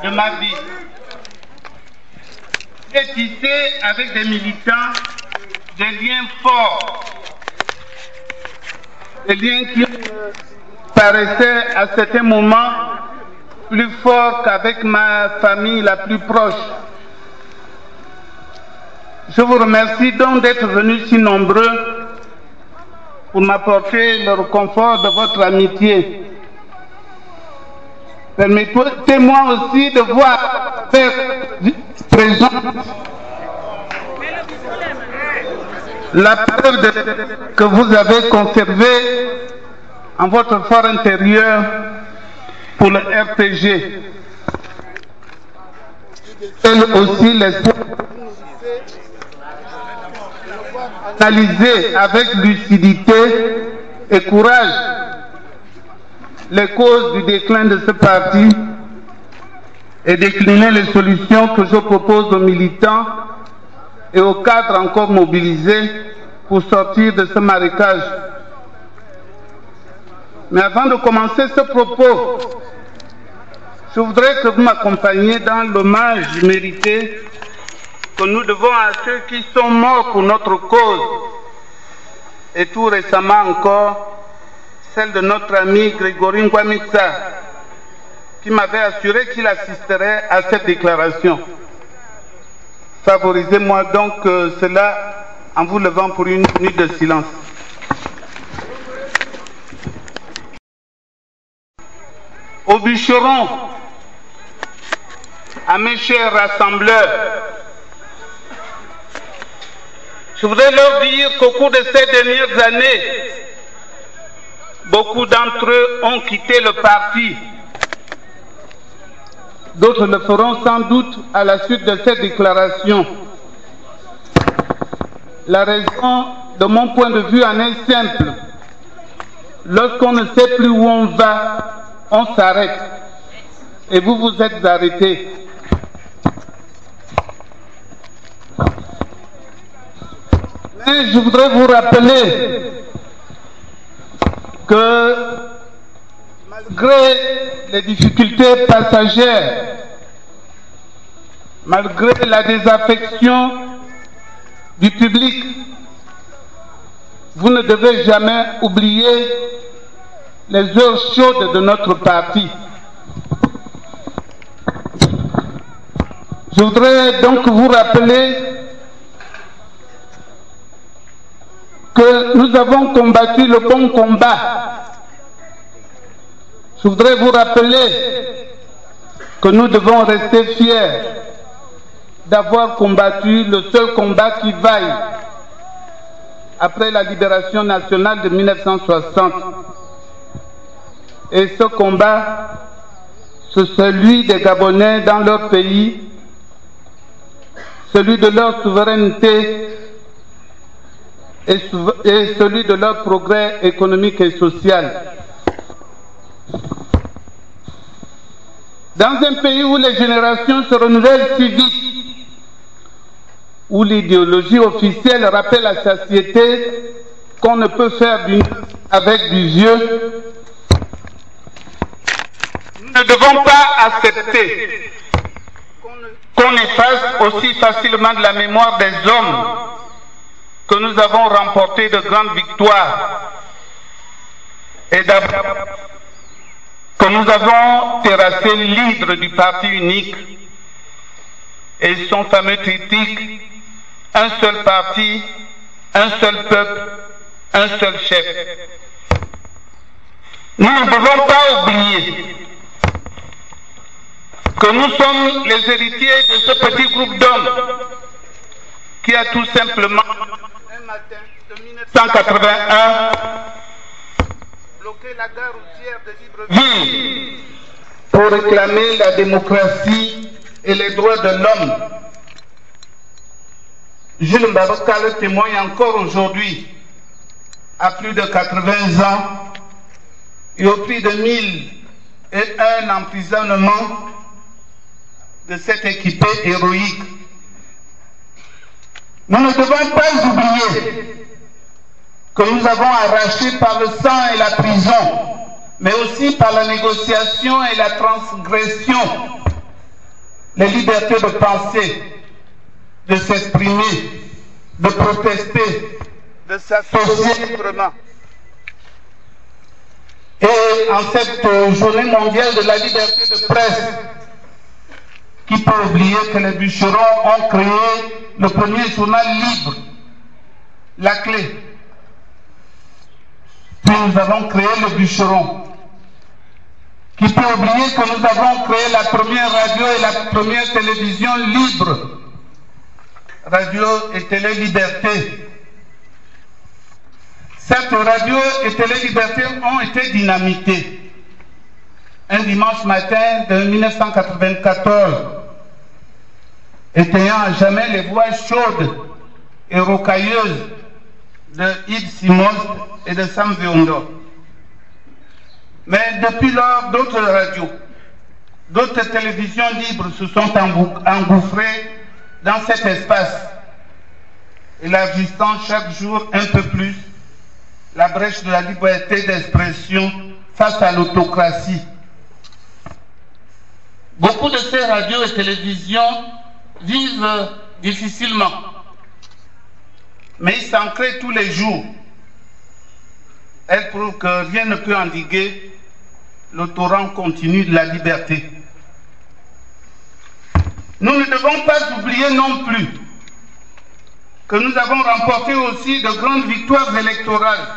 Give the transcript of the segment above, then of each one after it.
de ma vie. J'ai tissé avec des militants des liens forts, des liens qui paraissaient à certains moments plus forts qu'avec ma famille la plus proche. Je vous remercie donc d'être venus si nombreux pour m'apporter le réconfort de votre amitié. Permettez-moi aussi de voir faire présent la preuve que vous avez conservée en votre fort intérieur pour le RPG. Elle aussi l'espoir analyser avec lucidité et courage les causes du déclin de ce parti et décliner les solutions que je propose aux militants et aux cadres encore mobilisés pour sortir de ce marécage. Mais avant de commencer ce propos, je voudrais que vous m'accompagniez dans l'hommage mérité que nous devons à ceux qui sont morts pour notre cause, et tout récemment encore, celle de notre ami Grégory Ngwamitsa, qui m'avait assuré qu'il assisterait à cette déclaration. Favorisez-moi donc cela en vous levant pour une minute de silence. Aux bûcherons, à mes chers rassembleurs, je voudrais leur dire qu'au cours de ces dernières années, beaucoup d'entre eux ont quitté le parti. D'autres le feront sans doute à la suite de cette déclaration. La raison, de mon point de vue, en est simple. Lorsqu'on ne sait plus où on va, on s'arrête. Et vous vous êtes arrêtés. Mais je voudrais vous rappeler que malgré les difficultés passagères, malgré la désaffection du public, vous ne devez jamais oublier les heures chaudes de notre parti. Je voudrais donc vous rappeler que nous avons combattu le bon combat. Je voudrais vous rappeler que nous devons rester fiers d'avoir combattu le seul combat qui vaille après la libération nationale de 1960. Et ce combat, c'est celui des Gabonais dans leur pays, celui de leur souveraineté et celui de leur progrès économique et social. Dans un pays où les générations se renouvellent si vite, où l'idéologie officielle rappelle à la satiété qu'on ne peut faire du neuf avec du vieux, nous ne devons pas accepter qu'on efface aussi facilement de la mémoire des hommes que nous avons remporté de grandes victoires et que nous avons terrassé l'hydre du parti unique et son fameux triptyque, un seul parti, un seul peuple, un seul chef. Nous ne devons pas oublier que nous sommes les héritiers de ce petit groupe d'hommes qui a tout simplement, un matin de 1981, bloqué la gare routière de Libreville pour réclamer la démocratie et les droits de l'homme. Jules Mbaboka le témoigne encore aujourd'hui, à plus de 80 ans, et au prix de 1001 emprisonnements de cet équipé héroïque. Nous ne devons pas oublier que nous avons arraché par le sang et la prison mais aussi par la négociation et la transgression, les libertés de penser, de s'exprimer, de protester, de s'associer librement. Et en cette journée mondiale de la liberté de presse, qui peut oublier que les bûcherons ont créé le premier journal libre, La Clé. Puis nous avons créé le bûcheron. Qui peut oublier que nous avons créé la première radio et la première télévision libre, Radio et Télé Liberté. Cette radio et Télé Liberté ont été dynamitées un dimanche matin de 1994, éteignant à jamais les voix chaudes et rocailleuses de Yves Simon et de Sam Viondo. Mais depuis lors, d'autres radios, d'autres télévisions libres se sont engouffrées dans cet espace, élargissant chaque jour un peu plus la brèche de la liberté d'expression face à l'autocratie. Beaucoup de ces radios et télévisions vivent difficilement, mais ils s'en créent tous les jours. Elles prouvent que rien ne peut endiguer le torrent continu de la liberté. Nous ne devons pas oublier non plus que nous avons remporté aussi de grandes victoires électorales.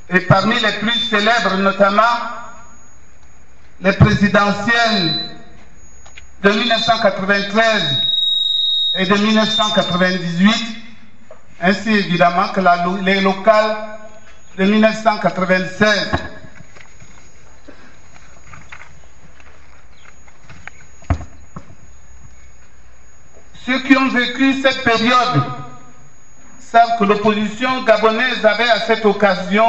Et parmi les plus célèbres, notamment les présidentielles de 1993 et de 1998, ainsi évidemment que les locales de 1996. Ceux qui ont vécu cette période savent que l'opposition gabonaise avait à cette occasion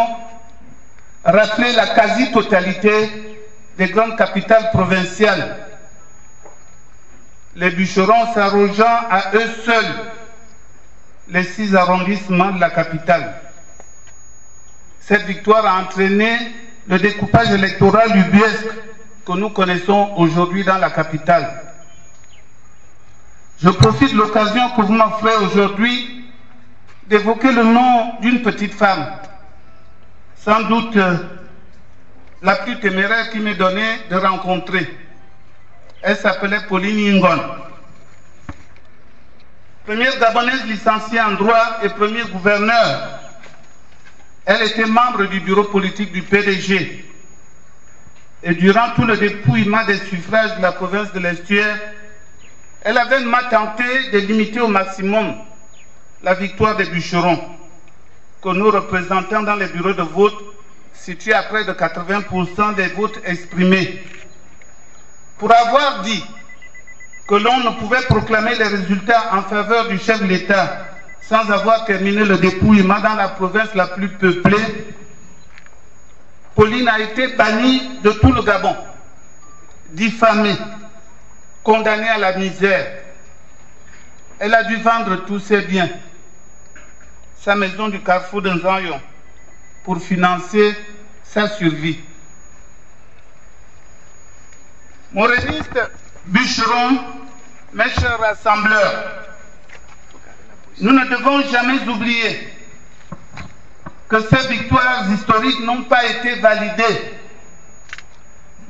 rappelé la quasi-totalité des grandes capitales provinciales, les bûcherons s'arrogeant à eux seuls les 6 arrondissements de la capitale. Cette victoire a entraîné le découpage électoral ubuesque que nous connaissons aujourd'hui dans la capitale. Je profite de l'occasion que vous m'offrez aujourd'hui d'évoquer le nom d'une petite femme, sans doute la plus téméraire qui m'est donnée de rencontrer. Elle s'appelait Pauline Yingon. Première gabonaise licenciée en droit et premier gouverneur. Elle était membre du bureau politique du PDG. Et durant tout le dépouillement des suffrages de la province de l'Estuaire, elle avait tenté de limiter au maximum la victoire des bûcherons, que nous représentons dans les bureaux de vote situés à près de 80% des votes exprimés. Pour avoir dit que l'on ne pouvait proclamer les résultats en faveur du chef de l'État sans avoir terminé le dépouillement dans la province la plus peuplée, Pauline a été bannie de tout le Gabon, diffamée, condamnée à la misère. Elle a dû vendre tous ses biens, sa maison du carrefour de Nzanyon, pour financer sa survie. Morénistes, bûcherons, mes chers rassembleurs, nous ne devons jamais oublier que ces victoires historiques n'ont pas été validées,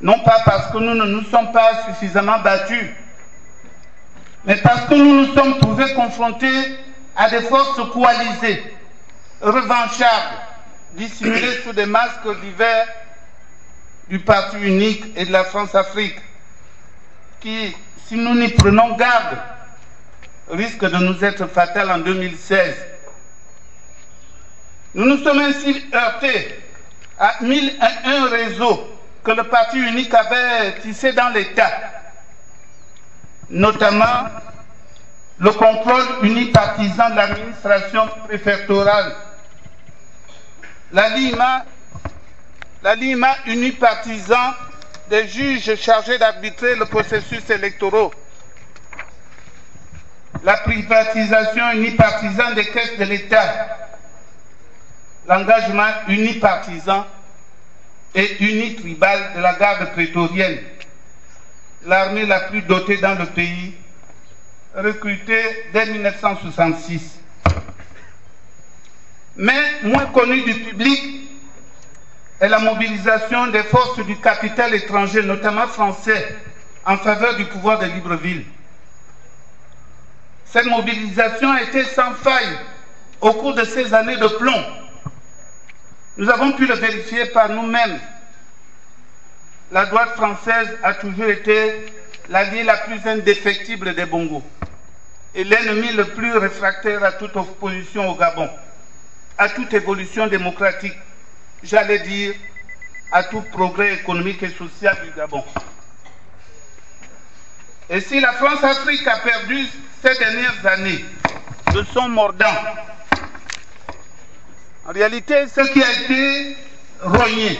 non pas parce que nous ne nous sommes pas suffisamment battus, mais parce que nous nous sommes trouvés confrontés à des forces coalisées, revanchardes, dissimulées sous des masques divers du Parti unique et de la France-Afrique, qui, si nous n'y prenons garde, risque de nous être fatales en 2016. Nous nous sommes ainsi heurtés à 1001 réseaux que le Parti unique avait tissés dans l'État, notamment le contrôle unipartisan de l'administration préfectorale, l'alignement unipartisan des juges chargés d'arbitrer le processus électoral, la privatisation unipartisane des caisses de l'État, l'engagement unipartisan et unitribale de la garde prétorienne, l'armée la plus dotée dans le pays, recrutée dès 1966. Mais moins connue du public est la mobilisation des forces du capital étranger, notamment français, en faveur du pouvoir de Libreville. Cette mobilisation a été sans faille au cours de ces années de plomb. Nous avons pu le vérifier par nous-mêmes. La droite française a toujours été l'allié la plus indéfectible des Bongos et l'ennemi le plus réfractaire à toute opposition au Gabon, à toute évolution démocratique, j'allais dire à tout progrès économique et social du Gabon. Et si la France-Afrique a perdu ces dernières années de son mordant, en réalité, ce qui a été rogné,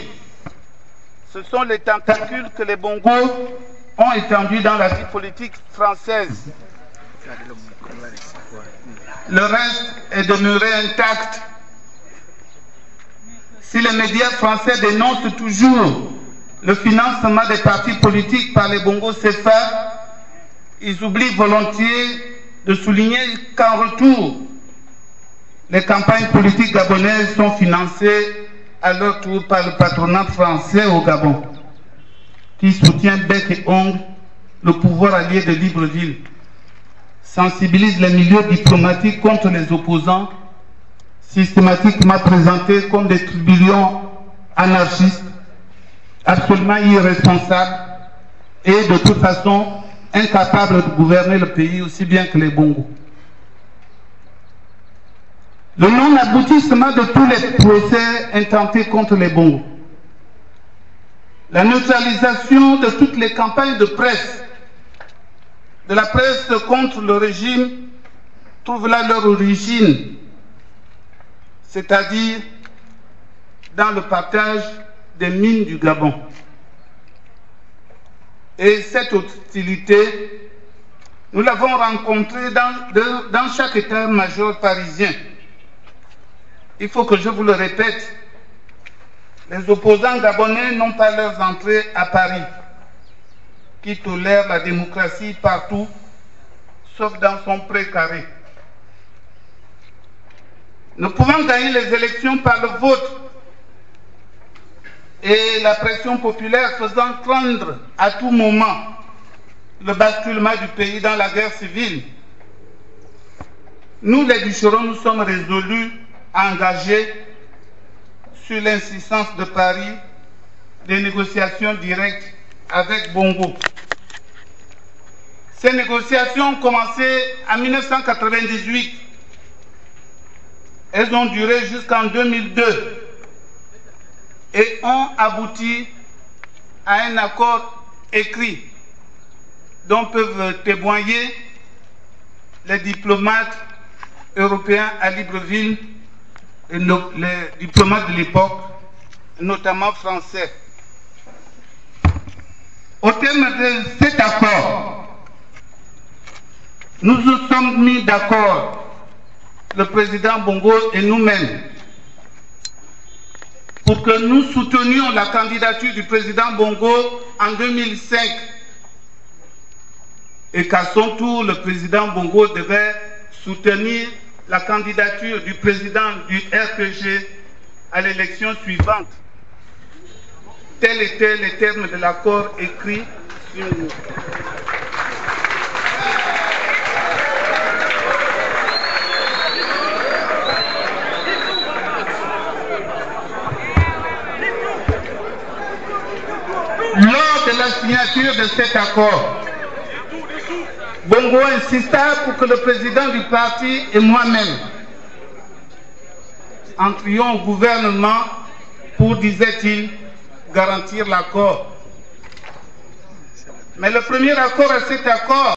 ce sont les tentacules que les Bongos ont étendus dans la vie politique française. Le reste est demeuré intact. Si les médias français dénoncent toujours le financement des partis politiques par les Bongos CFA, ils oublient volontiers de souligner qu'en retour, les campagnes politiques gabonaises sont financées à leur tour par le patronat français au Gabon, qui soutient bec et ongle le pouvoir allié de Libreville, sensibilise les milieux diplomatiques contre les opposants, systématiquement présentés comme des tribunions anarchistes, absolument irresponsables et de toute façon incapables de gouverner le pays aussi bien que les Bongos. Le non-aboutissement de tous les procès intentés contre les Bongos, la neutralisation de toutes les campagnes de presse, de la presse contre le régime, trouve là leur origine, c'est-à-dire dans le partage des mines du Gabon. Et cette hostilité, nous l'avons rencontrée dans chaque état-major parisien. Il faut que je vous le répète, les opposants gabonais n'ont pas leur entrée à Paris, qui tolère la démocratie partout, sauf dans son précaré. Nous pouvons gagner les élections par le vote et la pression populaire faisant craindre à tout moment le basculement du pays dans la guerre civile. Nous, les bûcherons, nous sommes résolus à engager, sur l'insistance de Paris, des négociations directes avec Bongo. Ces négociations ont commencé en 1998. Elles ont duré jusqu'en 2002 et ont abouti à un accord écrit dont peuvent témoigner les diplomates européens à Libreville et les diplomates de l'époque, notamment français. Au terme de cet accord, nous nous sommes mis d'accord, le président Bongo et nous-mêmes, pour que nous soutenions la candidature du président Bongo en 2005 et qu'à son tour, le président Bongo devait soutenir la candidature du président du RPG à l'élection suivante. Tels étaient les termes de l'accord écrit sur nous. Lors de la signature de cet accord, Bongo insista pour que le président du parti et moi-même entrions au gouvernement pour, disait-il, garantir l'accord. Mais le premier accord à cet accord